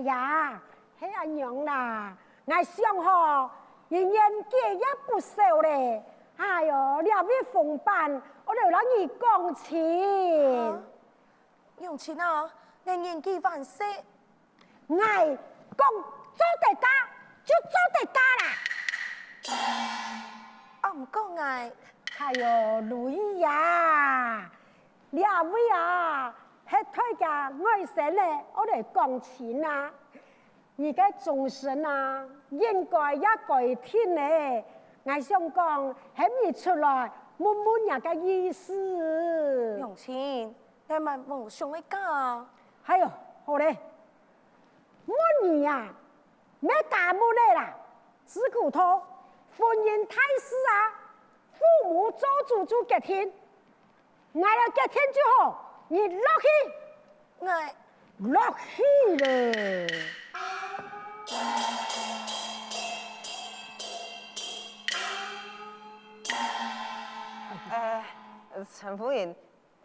呀，嘿阿娘啦，我想吼，人年纪也不小嘞。哎呦，两位逢班，我就让你讲情。用钱啊，你年纪万岁，我讲做得家就做得家啦。啊唔过爱，哎呦，如意呀，两位啊，迄推家外省嘞，我嚟讲钱啊。而家众生啊，应该也该听嘞。我想讲，喺咪出来问问人家意思。用钱，你咪无上一家。哎呦，好嘞，问你呀，咩家务嘞啦？只骨头，婚姻太事啊，父母做主就结天，挨了结天之后，你落去，爱落去了。陈夫人，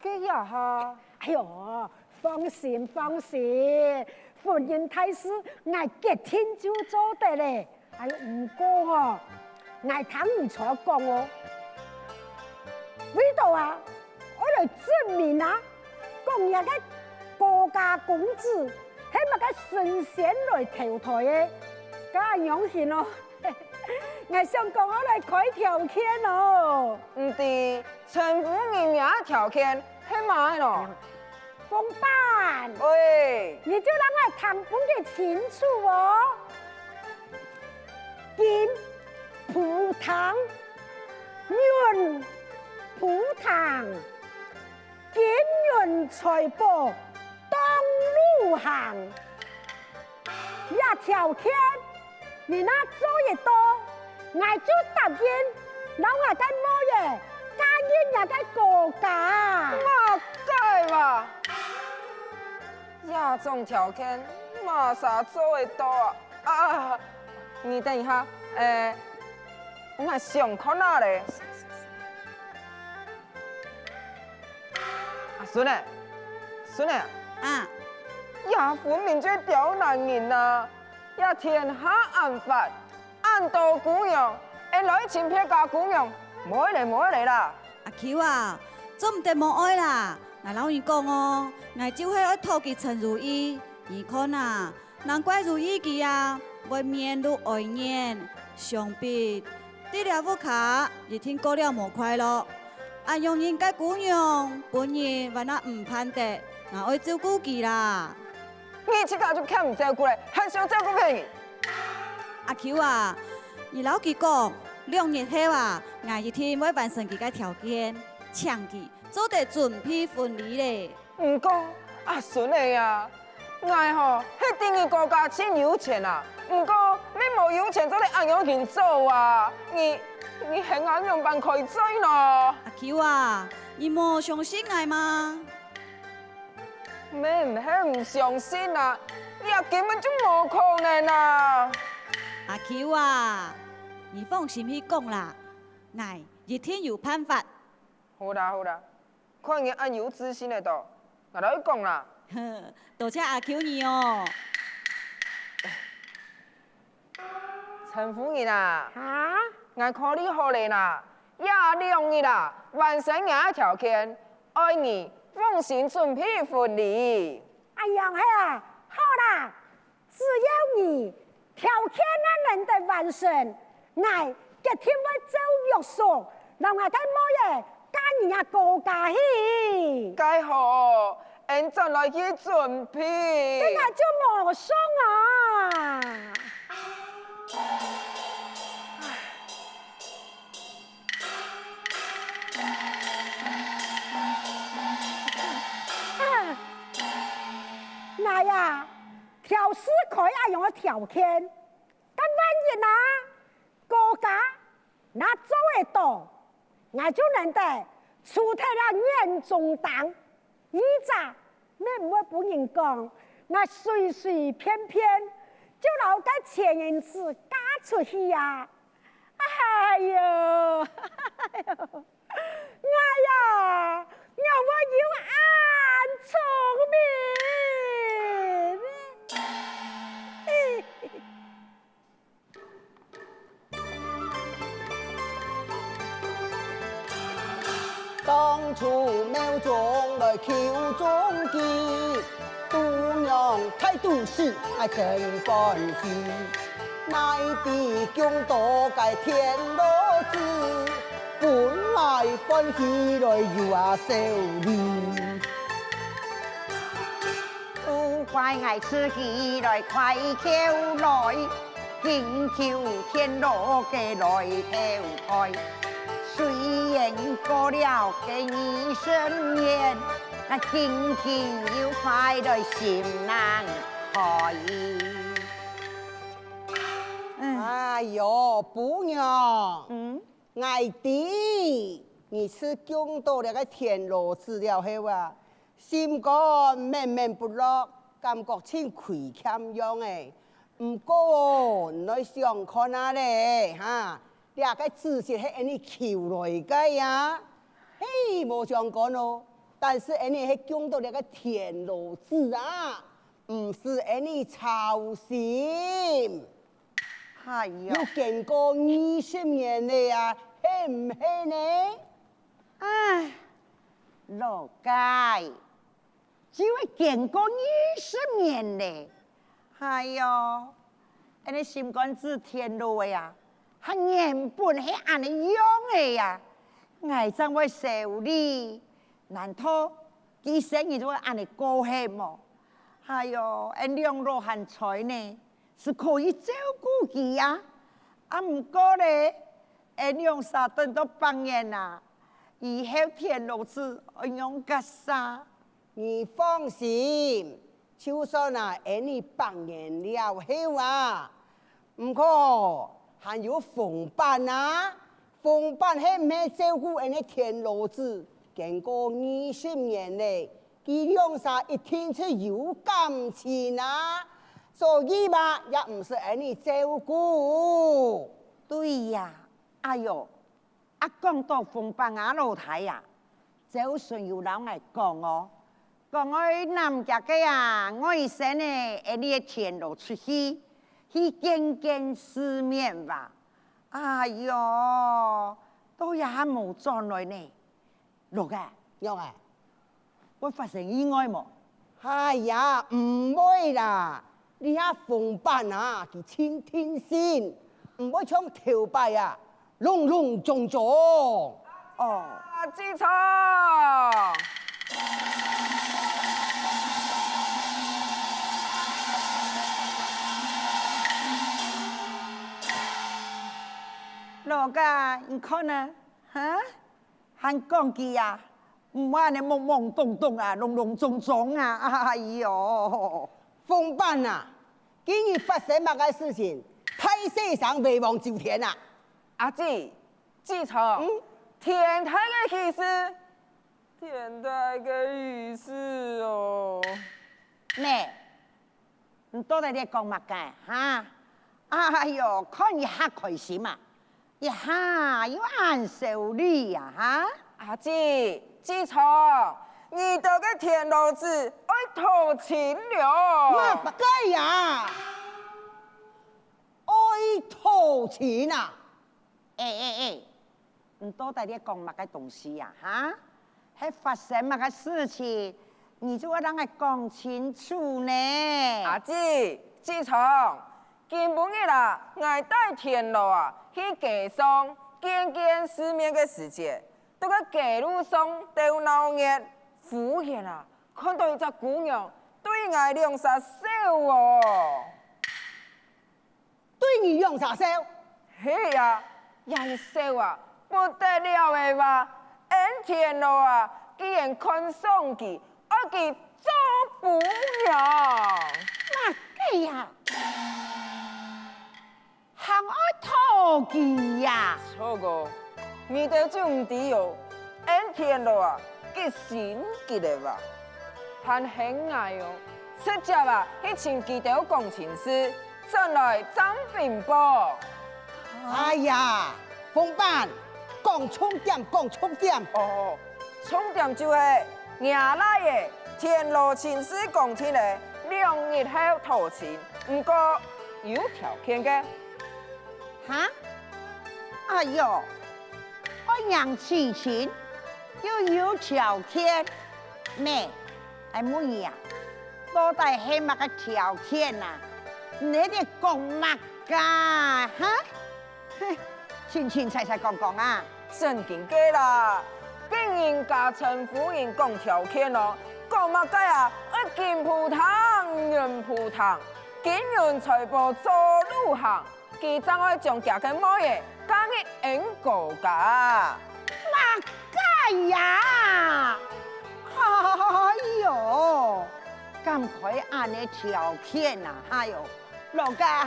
这呀哈？哎呦，放心放心，婚姻太事，挨结天就做得嘞。哎呦，唔过哦，挨听你所讲哦，为到啊，我来证明啊，讲人个国家公子，系咪个神仙来投胎的？咁样先咯。我想讲，我来开条件哦。唔对，陈夫人也条件很买咯。公办，喂，你就让我谈分给清楚哦。金葡萄，润葡萄，金润财宝当路行。一条件，你那做越多，我就答应，让我跟某嘢加入人嘅国家。马改吧，亚种条件马啥做会到啊？你等一下，我想看哪嘞？啊，孙嘞，孙嘞，啊，也分明做刁难人呐！也天下暗法，暗道姑娘，会来请撇家姑娘，冇来啦！阿 Q 啊，做唔得冇爱啦。我老你讲哦，我就系爱讨记陈如意，你看啊，难怪如意记啊，会面露爱念，相比啲了副卡，一天过了冇快乐。啊，用人家姑娘本人话那唔盼得，我爱照顾佢啦。你这个就看唔照顾嘞，还想照顾别人？阿 Q 啊，你老佢讲2日后啊，我一天会完成佢嘅条件，请佢做得准备婚礼咧。唔过阿孙的呀，我吼迄等于国家真有钱啊，唔过你冇有钱，做你按样去做啊？你很按样办可以做咯？阿 Q 啊，你冇相信我吗？咩唔相信啊？你也根本就冇可能啊！阿 Q 啊，你放心去讲啦，我一定有办法。好啦，看你按有自信的多，我来讲啦。多谢阿 Q 你哦。陈夫人啊，啊？我看你好嘞啦，也2日啦，完成我条件，爱你放心准备婚礼。哎呀，嘿啊，好啦，只要你条件那能得完成，我一天会走约束，让我跟某嘢加人家国家去，该好，俺再来去准备。这个就冇送啊。那呀，调试可以用个条件，但万一呐，国家那做得到，我就能得出太了年中当。你咋，你唔会本人讲，我随随便便就攞个钱银子嫁出去呀、哎呦，哎呦，我呀，我要暗聪明。当初庙中来求中基，度娘太都市爱真欢喜，乃地疆多改天罗子，本来欢喜来又啊受利。不怪爱此己来快求来，请求天罗给来投胎。虽然过了给你生年，那今天又快来心难开。哎呦，姑娘，爱弟，你是讲到那个天罗资料后啊，心肝闷闷不乐，感觉真亏欠样诶。不过哦，你想看下咧，哈，那个知识是按你求来个呀，嘿，无相干哦。但是按你是讲到那个天罗字啊，唔是按你操心。哎呀，要见过20年了呀，是唔是呢？唉，老街，只会见过20年嘞。哎哟，你心肝子天路的呀，还原本是安尼样的呀，爱怎会受理？难道其生意就会安尼高兴么？哎哟，两路汉才呢？是可以照顾佢呀，唔过咧，两三顿都帮人啊，以后天路子用个啥？你放心，就算啊，你帮人了后啊，不过还有冯班啊，冯班係唔係照顧你天路子，經過20年嘞，佢兩啥一定是有感情啊。所以嘛，也唔是你照顧。对呀，哎哟，讲到凤板雅老太呀，就算有人来讲哦，讲我南家嘅呀，我以前呢，你嘅田路出去见见世面吧。哎哟，都也冇转来呢。老嘅，樣啊，會發生意外冇？哎呀，唔會啦。你遐鳳班啊，佢天天先，唔會唱跳擺啊，隆隆重重。哦，啊，记错。老嘅，你看呢？哈？還講佢呀？唔話你懵懵懂懂啊，隆隆重重啊！哎呦，鳳班啊，今日發生乜嘅事情？太世上未忘朝天啊！阿姊，记错。天台的意思，天台的意思哦。咩？你到底在講乜嘅？哈？哎呦，看你嚇開心啊！一下要按手禮呀，哈？阿姊，记错，你到个天路子爱偷情了。乜不該呀？愛偷錢啊！你到底在講乜嘅東西呀？哈？係發生乜嘅事情？你就要讓佢講清楚呢。阿姊，记错，今本日啦，我帶天路啊去街上見見世面嘅世界。到個街路上都鬧熱，忽然啊，看到一隻姑娘對我兩隻手哦。對你用啥手？嘿呀，人手啊，不得了的吧？俺天路啊，既然看上佢，我佢做不了。乜嘅呀？行愛偷佢呀？錯個，面對這種事哦，俺天路啊，佢心急的吧？很很愛哦，實際啊，去請佢哋講情事，真來爭並報。哎呀，鳳班，講重點，講重點。哦，重點就係伢來嘅天路情事講起來，2日後投錢，不過有條件嘅。哈？哎呦，我娘痴情，又有条件，咩？哎母呀，到底係乜嘅條件啊？你哋講乜㗎？哈？清清楚楚講講啊！正經嘅啦，竟然家陳夫人講條件咯，講乜嘅啊？金葡萄，銀葡萄，金銀財寶做路行，佢怎愛將家嘅某嘢嫁去英國噶？乜嘅呀？哎呦，咁佢按你條件啊？哎呦，老家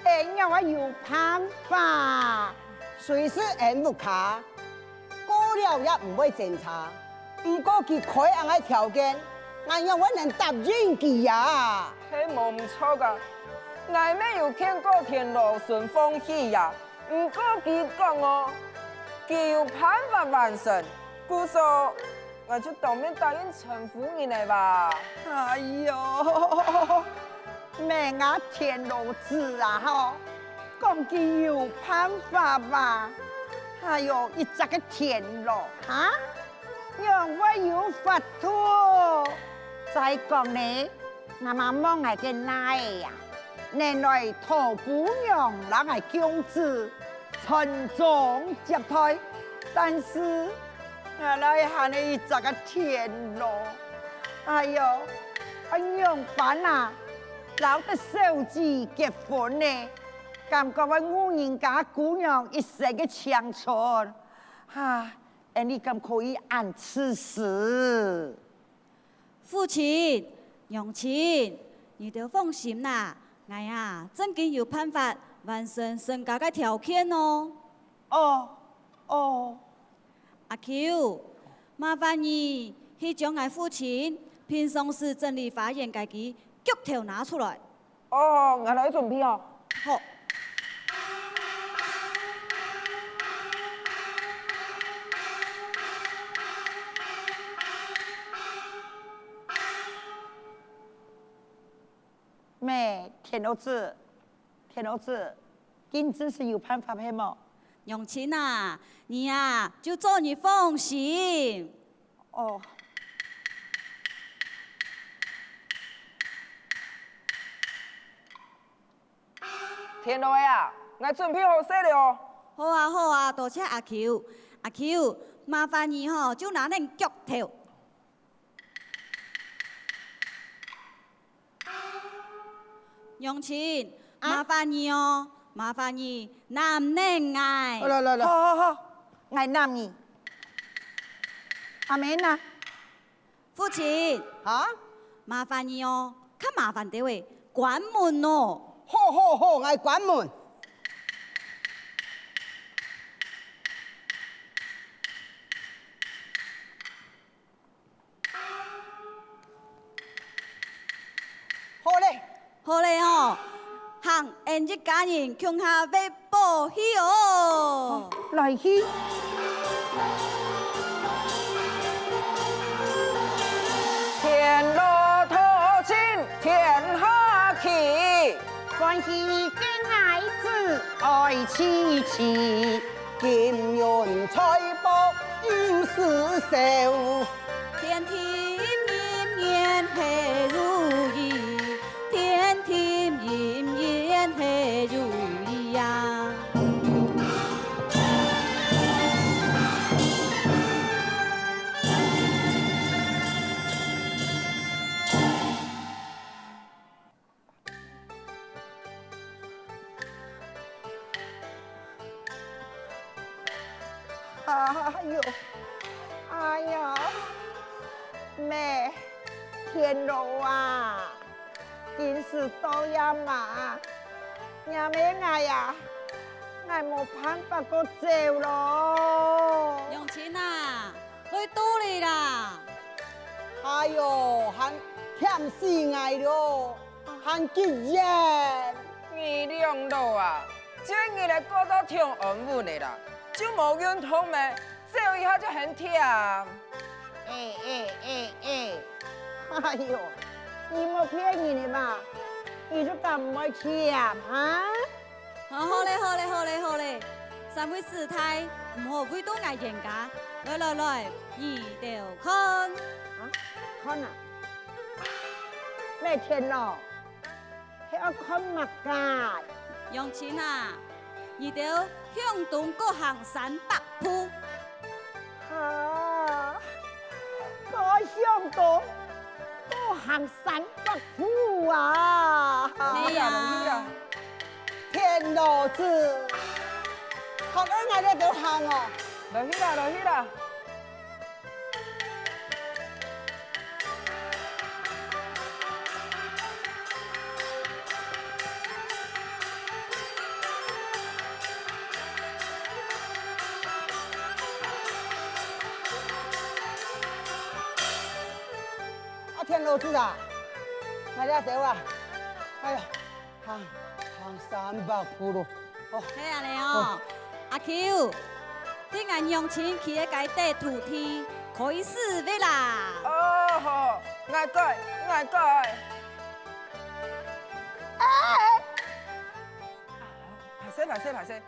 係，我有辦法。隨時按不卡，過了也唔會檢查。不過佢開按嘅條件，俺要我能答應佢呀。係冇唔錯噶，我咩有見過田螺順風氣呀？唔過佢講哦，佢有辦法完成，故說我就當面答應陳夫人嚟吧。哎呦，咩啊田螺子啊嗬，講佢有辦法吧？哎呦，一隻個田螺哈，讓我有法度。再講呢，我媽望係嘅奶呀，原來托姑娘讓係公子傳宗接代，但是我來下呢一隻個田螺，哎呦，我樣辦啊，老得手指結婚呢，感覺我女人家姑娘一生嘅長存，哈，你咁可以按此事。父親、娘親，你哋放心啦，我呀真經有辦法完成身家嘅條件哦。哦，阿 Q， 麻煩你去將我父親平常時整理花園嘅佢腳頭拿出來。哦，我來準備哦。好。咩？田螺子，金子是有辦法的麼？娘親啊，你呀就做你放心。哦，田螺呀，我準備好勢了哦。好啊，多謝阿 Q。阿 Q， 麻煩你就拿恁腳頭。娘親，麻煩你哦，麻煩你男恁愛。來，好，愛男兒。阿妹呢？父親，啊，麻煩你哦，較麻煩啲喂，關門哦。好，我關門。好嘞哦，行，俺一家人共下被保起哦。來去。田螺托親天下奇，歡喜跟孩子愛妻妻，金銀財寶五四手，天天年年嘿如意，天天年年嘿如意呀。哎呀，妹，田螺啊，今時都要嘛，nhà mấy ngày à, ngày một tháng bà cô chèo rồi. 娘親啊，去肚裡啦。哎呦，還欠死我咯，還急人。你兩路啊，這日來過到天安門的啦，就冇運通咩，走一下就很甜。哎呦，你冇騙人的嘛？你就咁冇錢啊？好嘞，三位师太唔好为到挨人家，来来来，二条看。看啊，咩天咯？係要看乜㗎？杨亲啊，二条向东各行300步。啊！我想到我行300步啊！係啊，天老子，學咗我哋就行哦。落去啦，落去啦。天老子啊，我哋走啊！哎呀，行300步咯。哦，係啊你哦，阿 Q，啲人杨亲去一界地土地，開始未啦？哦，好，我改，我改。排泄。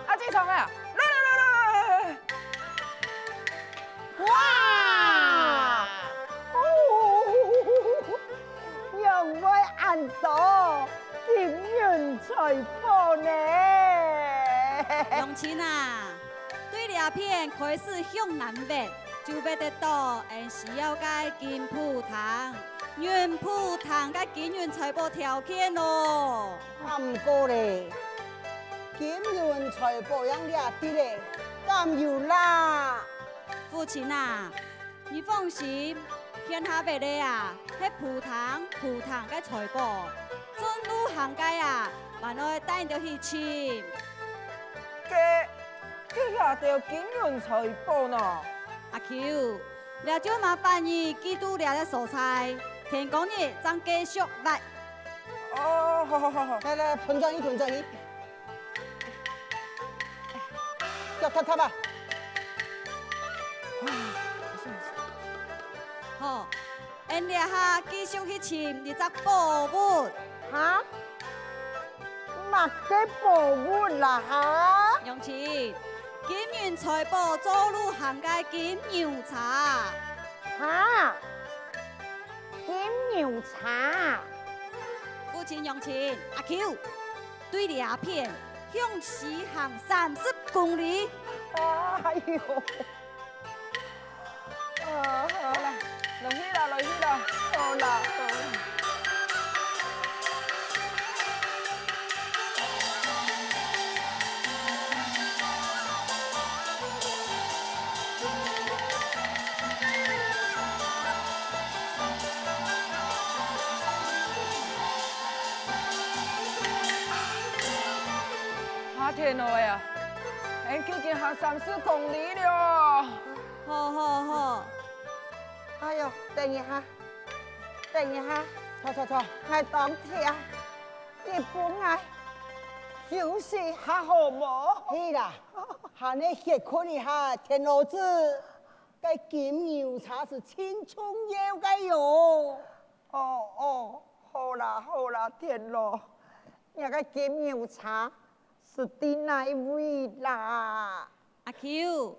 阿姊從啊，來！哇！讓我按到金銀財寶呢？杨亲啊，對兩片開始向南邊，就要得到需要嘅金鋪堂、元鋪堂嘅金銀財寶條件咯。唔過咧，金銀財寶樣啲啲咧，咁有啦。父親啊，你放心，天下邊咧啊，係鋪堂嘅財寶，進入行街啊，萬愛帶你去簽。佢下條金銀財寶呢？阿 Q，你就麻煩你記住了嘅素材，天公日將繼續來。哦，好。來，團長你，腳踏吧。好，人哋下繼續去簽你隻寶物。哈？乜嘅寶物啦哈？楊千，金銀財寶走路行街金牛茶。哈？金牛茶？父親楊千，阿 Q，對兩片向西行30公里。哎呦！落去啦，好啦。天來啊！已經行30公里了。好。哎呦，等一下，錯，係當天日本啊，休息下好冇？係啦，下你歇困一下，天老子，cái金牛茶是青春要嘅喲。哦，好啦，天羅，那個金牛茶是啲哪一位啦？阿 Q，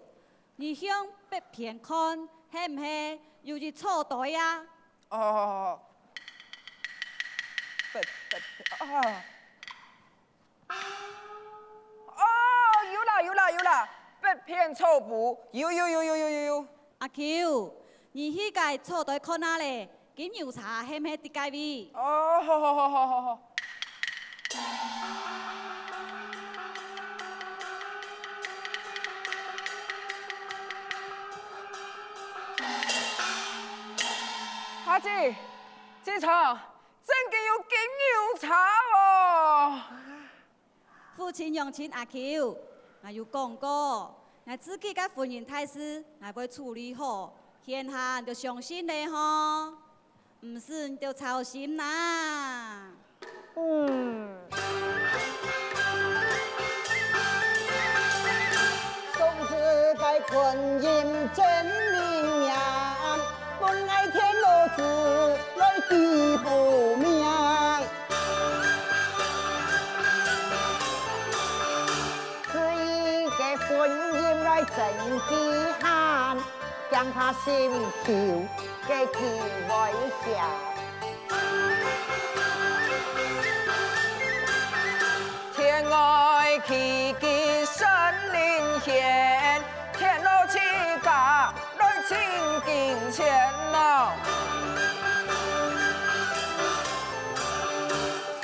你向北邊看，係唔係有隻錯袋啊？哦，有啦，北片錯步，有。阿 Q，你去個錯袋看下咧，金牛茶係唔係啲介位？哦，好。阿姐，這場真嘅有金牛茶哦！父親楊親阿 Q，我有講過，我自己嘅婚姻大事，我會處理好，天下就相信你嗬，唔是你就操心啦。婚姻真灵验，本爱天罗子来地不命。是一个婚姻来真稀罕，将他心跳给记为下。天外奇迹神灵现，天路起家来亲近前咯。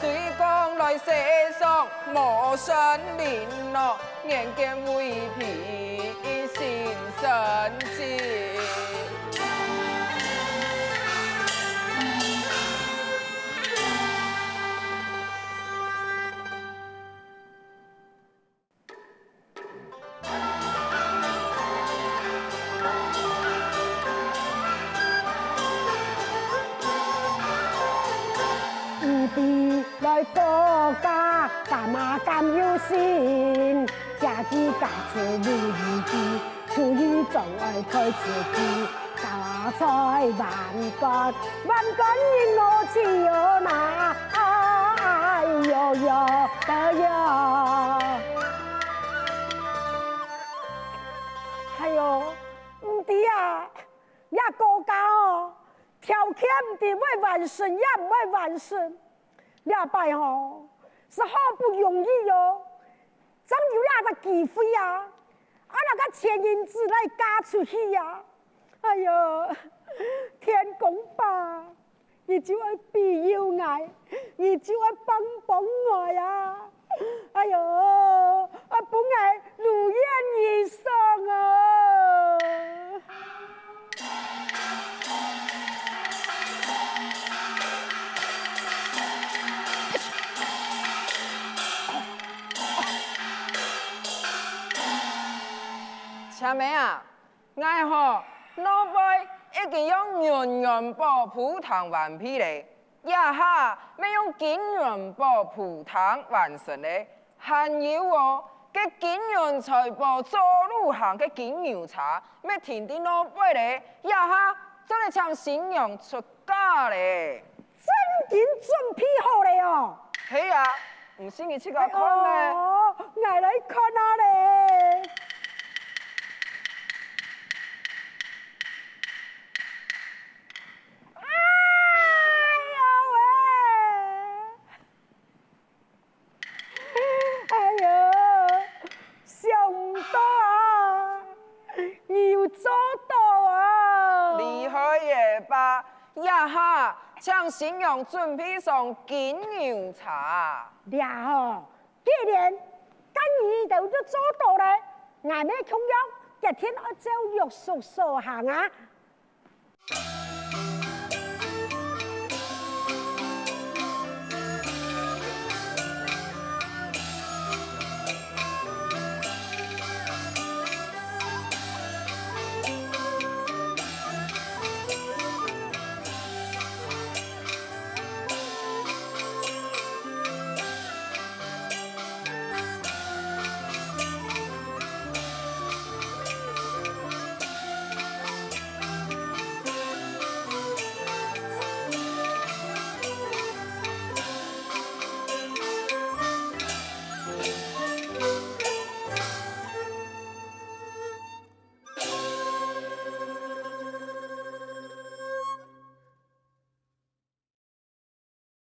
虽讲来世上无神灵咯，眼见为皮心神志。来国家干嘛甘有心？家己家出如意机，出于总爱开自己。大财万贯，万贯因我只有那，哎呦呦的哟！哎呦，唔对啊，呀国家哦，条件唔对，为完顺也唔为完顺。两摆吼是好不容易哟，怎有那个机会呀？那个钱银子来嫁出去呀？哎呦，天公吧，伊就爱庇佑我，伊就爱帮我呀！哎呦，本爱如愿以偿啊！小妹啊，我吼老辈已经用圆元宝铺糖完皮嘞，也哈要用金元宝铺糖完成嘞，还有哦，cái金元财宝做路行嘅金牛茶，要停伫老辈嘞，也哈真系像新娘出嫁嘞，真紧准备好嘞哦！系啊，唔信你去个看咩？哦，我来看下嘞。也哈，像新娘准备上金牛茶。俩吼，既然今日就做到咧，俺们穷养，一天要照约束所行啊，